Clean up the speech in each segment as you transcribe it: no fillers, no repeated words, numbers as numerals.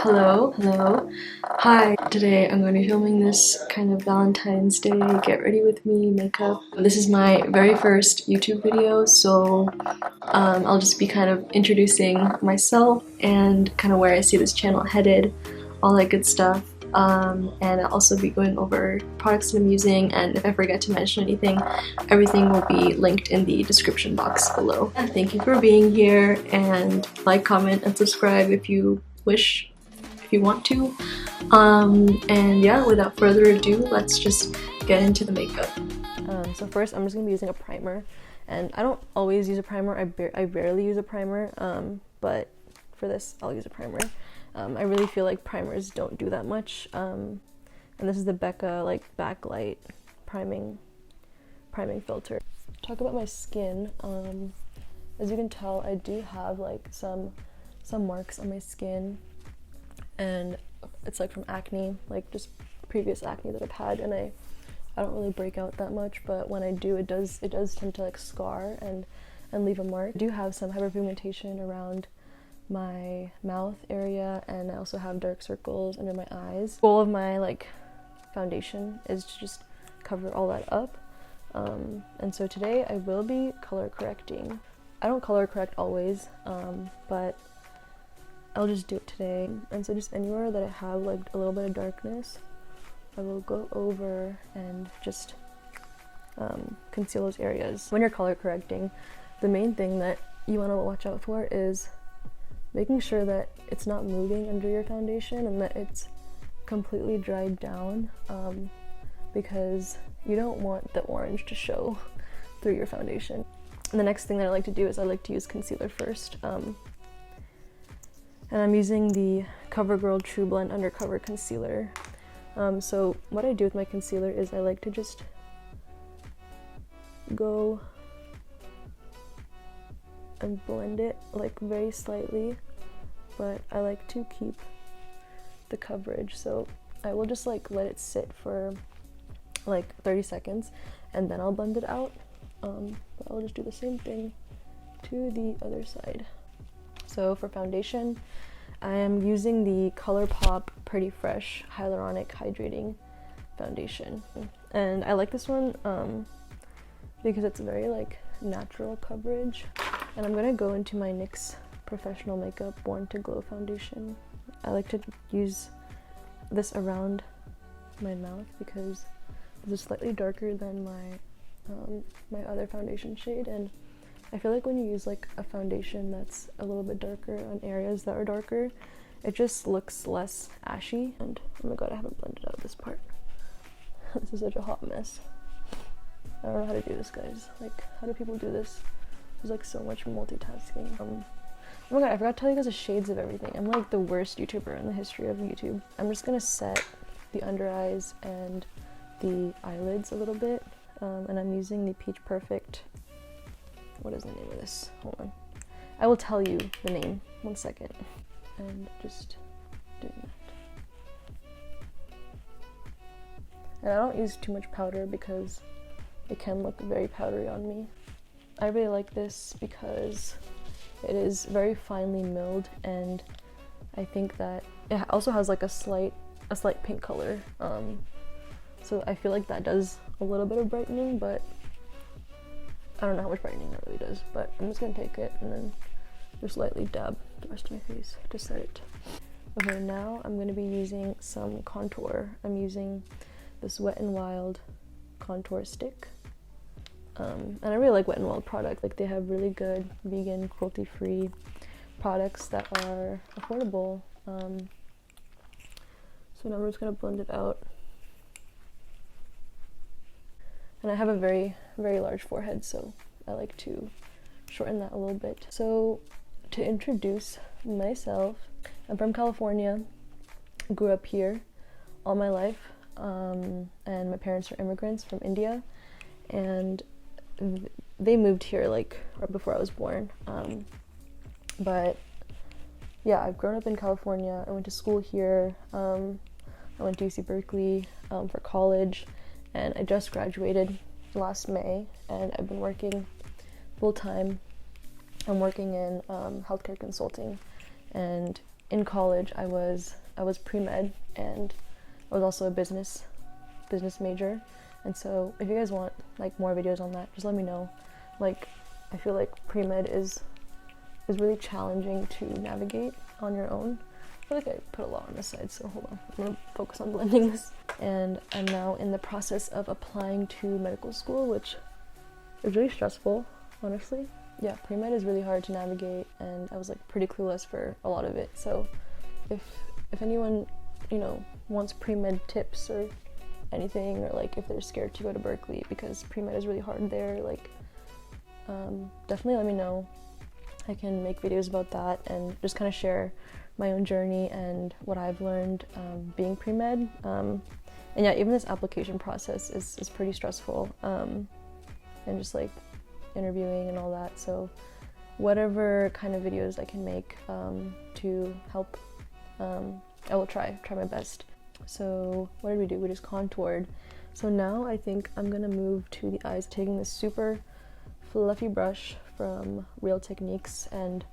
Hello. Hi, today I'm going to be filming this kind of Valentine's Day get ready with me makeup. This is my very first YouTube video, so I'll just be kind of introducing myself and kind of where I see this channel headed, all that good stuff. And I'll also be going over products that I'm using, and if I forget to mention anything, everything will be linked in the description box below. And thank you for being here, and like, comment, and subscribe if you wish, if you want to. And yeah, without further ado, let's just get into the makeup. So first I'm just going to be using a primer, and I don't always use a primer, I barely use a primer, but for this I'll use a primer. I really feel like primers don't do that much, and this is the Becca like backlight priming filter. Talk about my skin. As you can tell, I do have like some marks on my skin, and it's like from acne, like just previous acne that I've had, and I don't really break out that much, but when I do, it does tend to like scar and leave a mark. I do have some hyperpigmentation around my mouth area, and I also have dark circles under my eyes. The goal of my like foundation is to just cover all that up, and so today I will be color correcting. I don't color correct always, but I'll just do it today. And so just anywhere that I have like a little bit of darkness, I will go over and just conceal those areas. When you're color correcting, the main thing that you want to watch out for is making sure that it's not moving under your foundation and that it's completely dried down, because you don't want the orange to show through your foundation. And the next thing that I like to do is I like to use concealer first, and I'm using the CoverGirl True Blend Undercover Concealer. So what I do with my concealer is I like to just go and blend it like very slightly, but I like to keep the coverage, so I will just like let it sit for like 30 seconds and then I'll blend it out. But I'll just do the same thing to the other side. So for foundation, I am using the ColourPop Pretty Fresh Hyaluronic Hydrating Foundation, and I like this one because it's very like natural coverage. And I'm gonna go into my NYX Professional Makeup Born to Glow foundation. I like to use this around my mouth because it's slightly darker than my other foundation shade, and I feel like when you use like a foundation that's a little bit darker on areas that are darker, it just looks less ashy. And oh my god, I haven't blended out this part. This is such a hot mess. I don't know how to do this, guys. Like, how do people do this? There's like so much multitasking. Oh my god, I forgot to tell you guys the shades of everything. I'm like the worst YouTuber in the history of YouTube. I'm just gonna set the under eyes and the eyelids a little bit, and I'm using the Peach Perfect. What is the name of this? Hold on. I will tell you the name. 1 second. And just doing that. And I don't use too much powder because it can look very powdery on me. I really like this because it is very finely milled, and I think that it also has like a slight pink color. So I feel like that does a little bit of brightening, but I don't know how much brightening that really does. But I'm just gonna take it and then just lightly dab the rest of my face to set it. Okay, now I'm gonna be using some contour. I'm using this Wet n Wild contour stick. And I really like Wet n Wild product. Like, they have really good vegan, cruelty-free products that are affordable. So now we're just gonna blend it out. And I have a very, very large forehead, so I like to shorten that a little bit. So to introduce myself, I'm from California, grew up here all my life, and my parents are immigrants from India, and they moved here like right before I was born. But yeah, I've grown up in California. I went to school here. I went to UC Berkeley for college, and I just graduated last May, and I've been working full-time. I'm working in healthcare consulting, and in college I was pre-med, and I was also a business major, and so if you guys want like more videos on that, just let me know. Like, I feel like pre-med is really challenging to navigate on your own. I feel like I put a lot on this side, so hold on, I'm gonna focus on blending this. And I'm now in the process of applying to medical school, which is really stressful, honestly. Yeah, pre-med is really hard to navigate, and I was like pretty clueless for a lot of it. So if anyone, you know, wants pre-med tips or anything, or like if they're scared to go to Berkeley because pre-med is really hard there, like definitely let me know. I can make videos about that and just kind of share my own journey and what I've learned being pre-med. And yeah, even this application process is pretty stressful, and just like interviewing and all that. So whatever kind of videos I can make to help, I will try my best. So what did we do? We just contoured. So now I think I'm gonna move to the eyes, taking this super fluffy brush from Real Techniques, and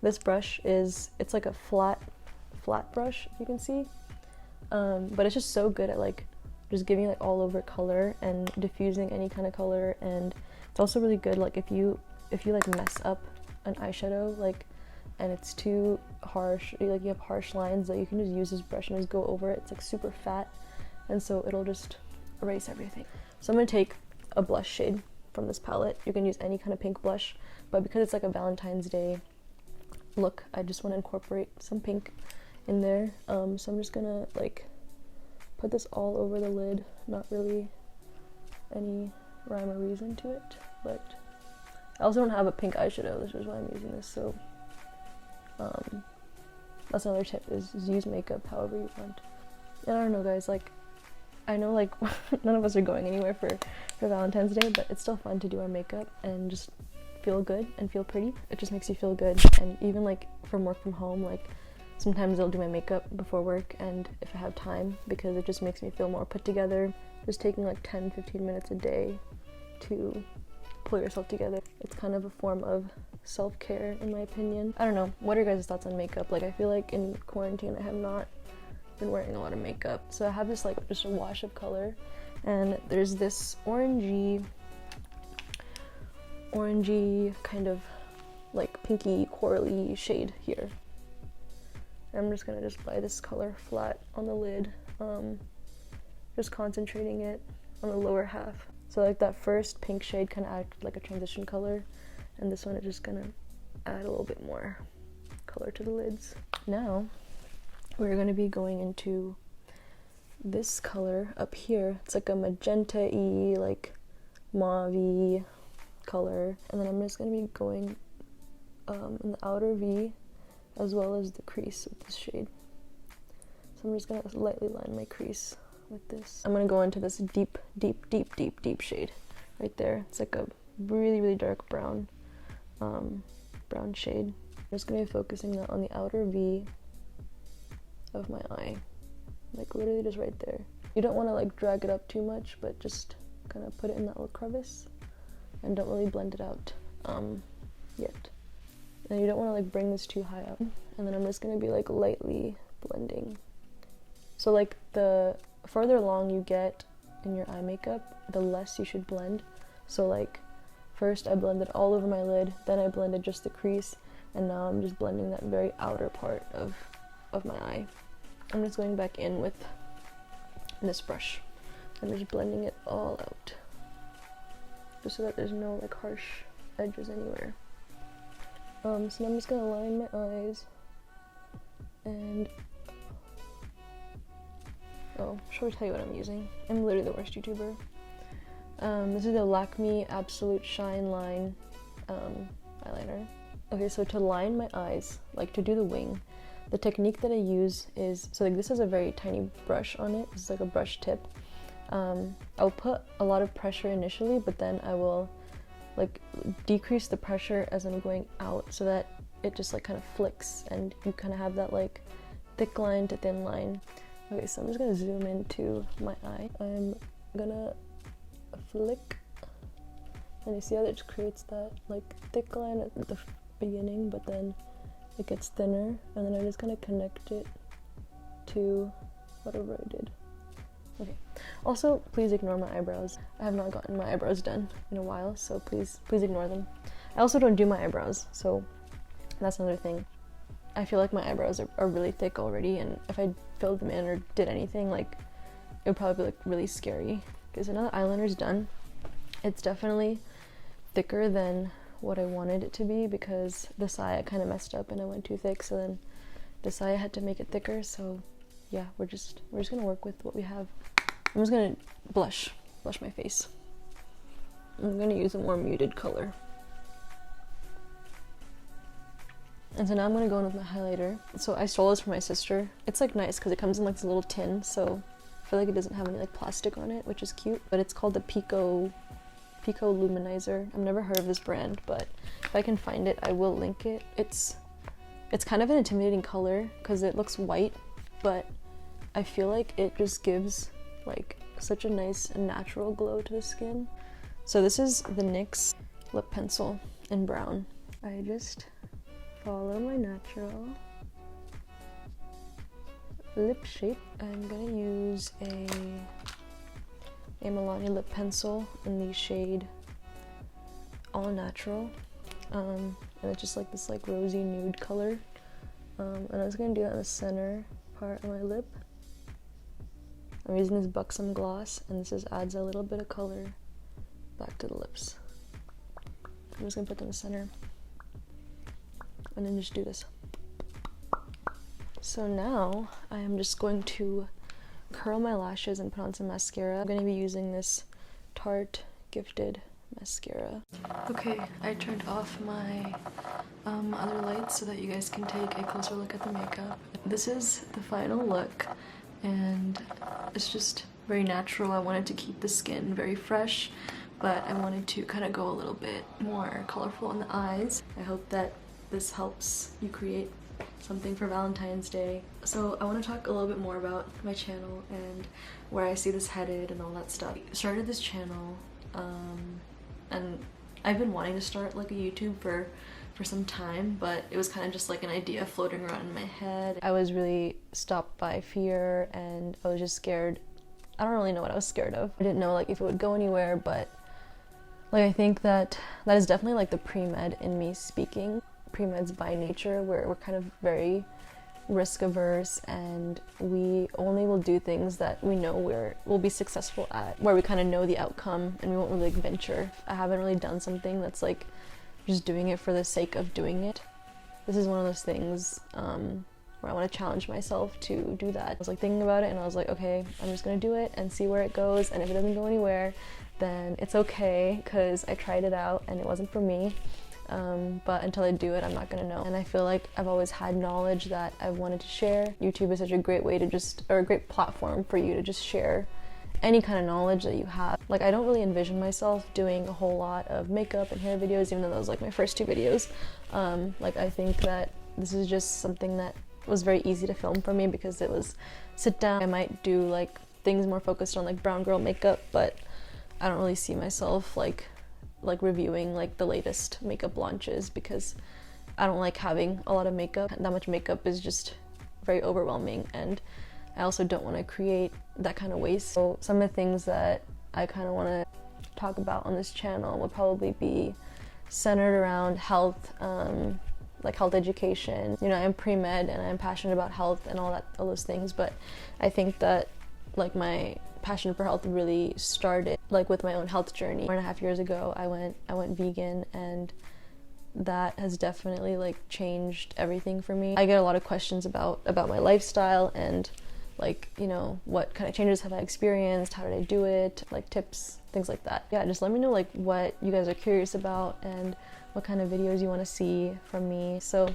this brush it's like a flat brush, if you can see, but it's just so good at like just giving like all over color and diffusing any kind of color. And it's also really good like if you like mess up an eyeshadow, like, and it's too harsh, like you have harsh lines, that you can just use this brush and just go over it. It's like super fat, and so it'll just erase everything. So I'm gonna take a blush shade from this palette. You can use any kind of pink blush, but because it's like a Valentine's Day look, I just want to incorporate some pink in there. So I'm just gonna like put this all over the lid. Not really any rhyme or reason to it, but I also don't have a pink eyeshadow. This is why I'm using this. So that's another tip, is use makeup however you want. And I don't know, guys, like I know like none of us are going anywhere for Valentine's Day, but it's still fun to do our makeup and just feel good and feel pretty. It just makes you feel good. And even like from work from home, like sometimes I'll do my makeup before work, and if I have time, because it just makes me feel more put together. Just taking like 10-15 minutes a day to pull yourself together. It's kind of a form of self-care, in my opinion. I don't know, what are your guys' thoughts on makeup? Like, I feel like in quarantine I have not been wearing a lot of makeup. So I have this like just a wash of color, and there's this orangey kind of like pinky corally shade here. I'm just gonna just apply this color flat on the lid, just concentrating it on the lower half. So like that first pink shade kind of acted like a transition color, and this one is just gonna add a little bit more color to the lids. Now we're going to be going into this color up here. It's like a magenta-y, like mauve-y color. And then I'm just going to be going in the outer V as well as the crease with this shade. So I'm just going to lightly line my crease with this. I'm going to go into this deep shade right there. It's like a really dark brown shade. I'm just going to be focusing that on the outer V of my eye, like literally just right there. You don't want to like drag it up too much, but just kind of put it in that little crevice, and don't really blend it out yet. And you don't want to like bring this too high up. And then I'm just going to be like lightly blending. So like the further along you get in your eye makeup, the less you should blend. So like first I blended all over my lid, then I blended just the crease, and now I'm just blending that very outer part of my eye. I'm just going back in with this brush and just blending it all out, just so that there's no like harsh edges anywhere. So now I'm just gonna line my eyes, and shall we tell you what I'm using? I'm literally the worst YouTuber. This is the Lakme Absolute Shine Line eyeliner. Okay, so to line my eyes, like to do the wing, the technique that I use is, so like this is a very tiny brush on it. This is like a brush tip. I'll put a lot of pressure initially, but then I will like decrease the pressure as I'm going out, so that it just like kind of flicks and you kind of have that like thick line to thin line. Okay, so I'm just gonna zoom into my eye. I'm gonna flick, and you see how it just creates that like thick line at the beginning, but then it gets thinner, and then I'm just gonna connect it to whatever I did. Okay. Also, please ignore my eyebrows. I have not gotten my eyebrows done in a while, so please ignore them. I also don't do my eyebrows, so that's another thing. I feel like my eyebrows are really thick already, and if I filled them in or did anything, like, it would probably look really scary. Okay, so now the eyeliner's done. It's definitely thicker than what I wanted it to be because the side I kind of messed up and I went too thick, so then the side I had to make it thicker. So yeah, we're just gonna work with what we have. I'm just gonna blush my face. I'm gonna use a more muted color. And so now I'm gonna go in with my highlighter. So I stole this from my sister. It's like nice because it comes in like this little tin, so I feel like it doesn't have any like plastic on it, which is cute. But it's called the Pico Luminizer. I've never heard of this brand, but if I can find it, I will link it. It's kind of an intimidating color because it looks white, but I feel like it just gives like such a nice and natural glow to the skin. So this is the NYX lip pencil in brown. I just follow my natural lip shape. I'm gonna use a Milani lip pencil in the shade All Natural, and it's just like this like rosy nude color, and I was gonna do that in the center part of my lip. I'm using this Buxom gloss, and this just adds a little bit of color back to the lips. I'm just gonna put them in the center and then just do this. So now I am just going to curl my lashes and put on some mascara. I'm going to be using this Tarte Gifted mascara. Okay, I turned off my other lights so that you guys can take a closer look at the makeup. This is the final look, and it's just very natural. I wanted to keep the skin very fresh, but I wanted to kind of go a little bit more colorful in the eyes. I hope that this helps you create something for Valentine's Day. So I want to talk a little bit more about my channel and where I see this headed and all that stuff. I started this channel and I've been wanting to start like a YouTube for some time, but it was kind of just like an idea floating around in my head. I was really stopped by fear and I was just scared. I don't really know what I was scared of. I didn't know like if it would go anywhere, but like I think that is definitely like the pre-med in me speaking. Pre-meds by nature, where we're kind of very risk averse and we only will do things that we know we'll be successful at, where we kind of know the outcome and we won't really like venture. I haven't really done something that's like just doing it for the sake of doing it. This is one of those things where I want to challenge myself to do that. I was like thinking about it and I was like, okay, I'm just gonna do it and see where it goes, and if it doesn't go anywhere then it's okay because I tried it out and it wasn't for me. But until I do it, I'm not gonna know. And I feel like I've always had knowledge that I've wanted to share. YouTube is such a great way to or a great platform for you to just share any kind of knowledge that you have. Like, I don't really envision myself doing a whole lot of makeup and hair videos, even though that was like my first 2 videos. Like, I think that this is just something that was very easy to film for me because it was sit down. I might do like things more focused on like brown girl makeup, but I don't really see myself like reviewing like the latest makeup launches because I don't like having a lot of makeup. That much makeup is just very overwhelming, and I also don't want to create that kind of waste. So some of the things that I kind of want to talk about on this channel will probably be centered around health, like health education. You know, I'm pre-med and I'm passionate about health and all those things, but I think that like my passion for health really started like with my own health journey. 4.5 years ago I went vegan, and that has definitely like changed everything for me. I get a lot of questions about my lifestyle and like, you know, what kind of changes have I experienced, how did I do it, like tips, things like that. Yeah, just let me know like what you guys are curious about and what kind of videos you want to see from me. So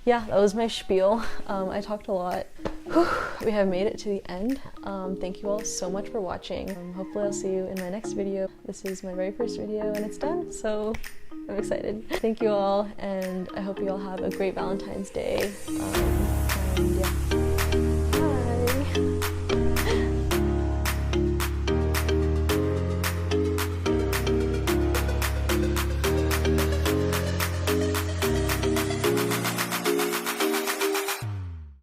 yeah, that was my spiel. I talked a lot. Whew, we have made it to the end. Thank you all so much for watching. Hopefully I'll see you in my next video. This is my very first video and it's done, so I'm excited. Thank you all, and I hope you all have a great Valentine's Day. And yeah.